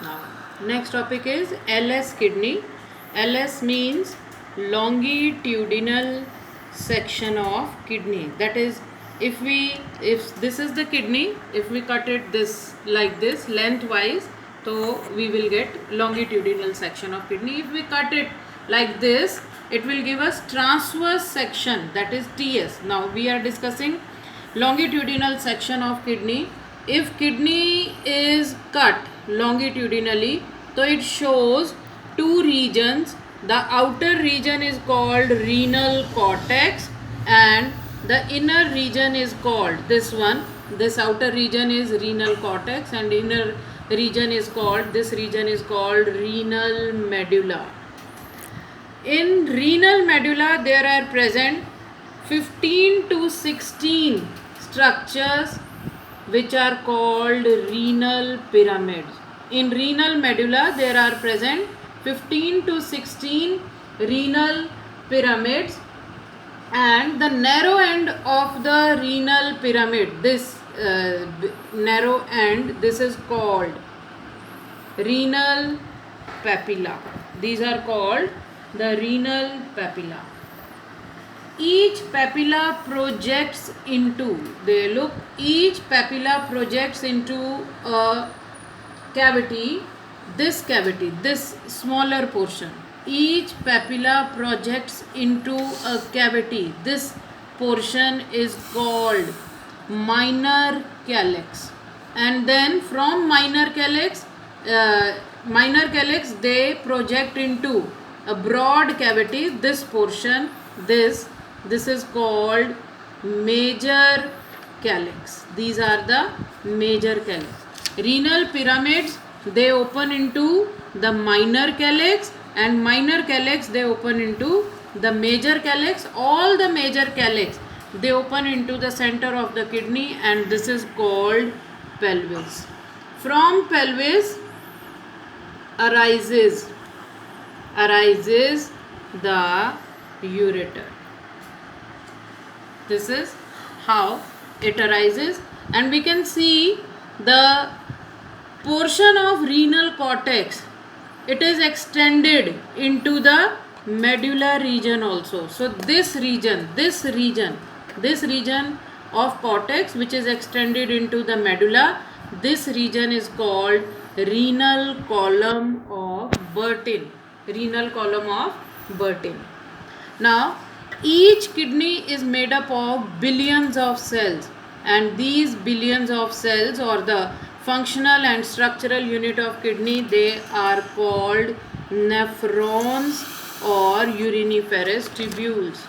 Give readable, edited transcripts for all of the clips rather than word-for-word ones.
Now, next topic is LS kidney. LS means longitudinal section of kidney. That is, if this is the kidney, if we cut it this like this lengthwise, so we will get longitudinal section of kidney. If we cut it like this, it will give us transverse section, that is TS. Now we are discussing longitudinal section of kidney. If kidney is cut longitudinally, so it shows two regions. The outer region is called renal cortex and the inner region is called this one. This outer region is renal cortex and inner region is called, this region is called renal medulla. In renal medulla there are present 15 to 16 structures which are called renal pyramids. In renal medulla there are present 15 to 16 renal pyramids, and the narrow end of the renal pyramid, this narrow end, this is called renal papilla. These are called the renal papilla. Each papilla projects into, each papilla projects into a cavity, this smaller portion. Each papilla projects into a cavity. This portion is called minor calyx. And then from minor calyx they project into a broad cavity, this portion, this is called major calyx. These are the major calyx. Renal pyramids, they open into the minor calyx, and minor calyx they open into the major calyx. All the major calyx they open into the center of the kidney, and this is called pelvis. From pelvis arises the ureter. This is how it arises, and we can see the portion of renal cortex, it is extended into the medulla region also. So this region of cortex which is extended into the medulla, this region is called renal column of Bertin. Renal column of Bertin. Now each kidney is made up of billions of cells, and these billions of cells, or the functional and structural unit of kidney, they are called nephrons or uriniferous tubules.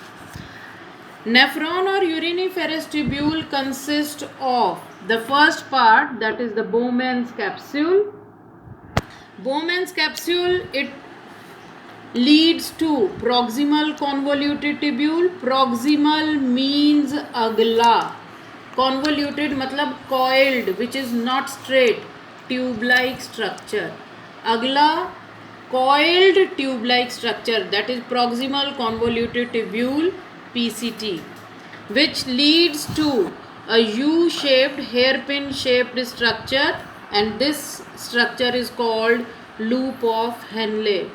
Nephron or uriniferous tubule consist of the first part, that is the Bowman's capsule. Bowman's capsule, it leads to proximal convoluted tubule. Proximal means agla, convoluted matlab coiled, which is not straight, tube like structure. Agla, coiled tube like structure, that is proximal convoluted tubule, PCT, which leads to a U-shaped, hairpin shaped structure, and this structure is called loop of Henle.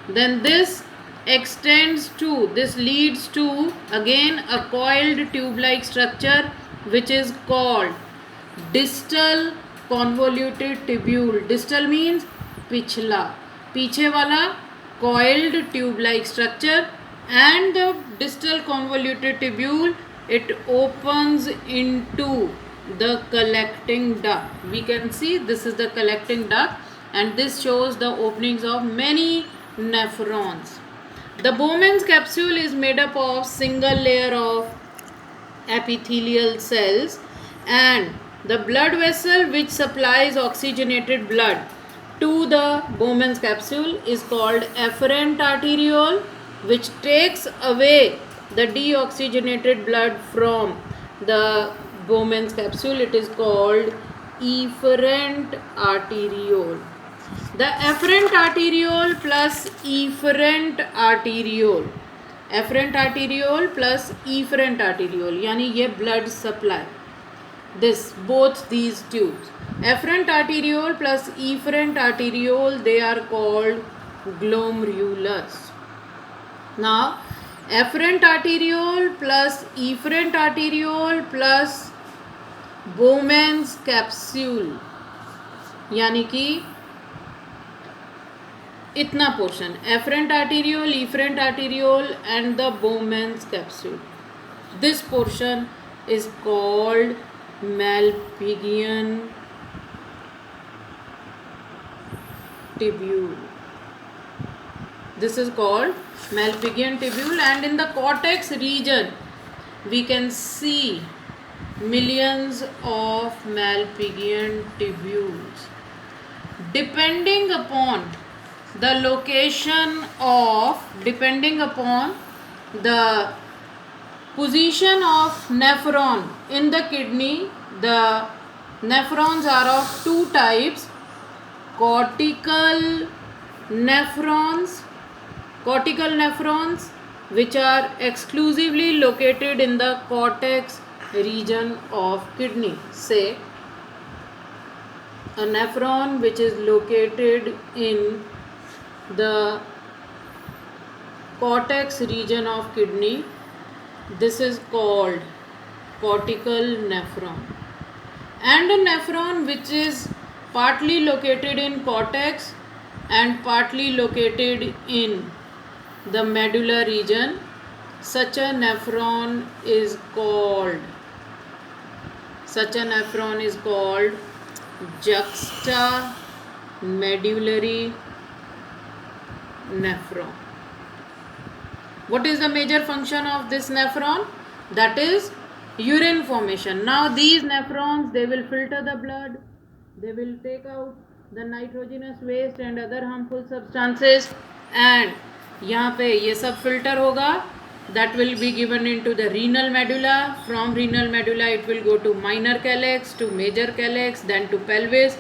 Then this extends to, this leads to again a coiled tube like structure which is called distal convoluted tubule. Distal means pichla, पीछे वाला coiled tube like structure, and the distal convoluted tubule, it opens into the collecting duct. We can see this is the collecting duct, and this shows the openings of many nephrons. The Bowman's capsule is made up of single layer of epithelial cells, and the blood vessel which supplies oxygenated blood to the Bowman's capsule is called afferent arteriole, which takes away the deoxygenated blood from the Bowman's capsule. It is called efferent arteriole. The afferent arteriole plus efferent arteriole, afferent arteriole plus efferent arteriole, यानी ये blood supply, this both these tubes. Afferent arteriole plus efferent arteriole, they are called glomerulus. Now, afferent arteriole plus efferent arteriole plus Bowman's capsule, यानी कि इतना portion, afferent arteriole, efferent arteriole and the Bowman's capsule. This portion is called Malpighian tubule. This is called Malpighian tubule, and in the cortex region we can see millions of Malpighian tubules. Depending upon the position of nephron in the kidney, the nephrons are of two types: cortical nephrons, which are exclusively located in the cortex region of kidney. Say a nephron which is located in the cortex region of kidney, this is called cortical nephron. And a nephron which is partly located in cortex and partly located in the medulla region, such a nephron is called juxtamedullary nephron. What is the major function of this nephron? That is urine formation. Now these nephrons, they will filter the blood, they will take out the nitrogenous waste and other harmful substances, and यहाँ पे ये सब filter होगा. That will be given into the renal medulla. From renal medulla it will go to minor calyx, to major calyx, then to pelvis.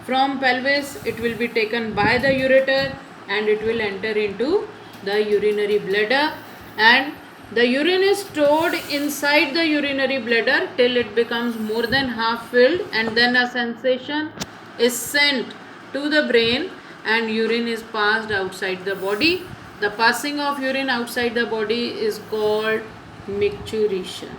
From pelvis it will be taken by the ureter and it will enter into the urinary bladder, and the urine is stored inside the urinary bladder till it becomes more than half filled, and then a sensation is sent to the brain and urine is passed outside the body. The passing of urine outside the body is called micturition.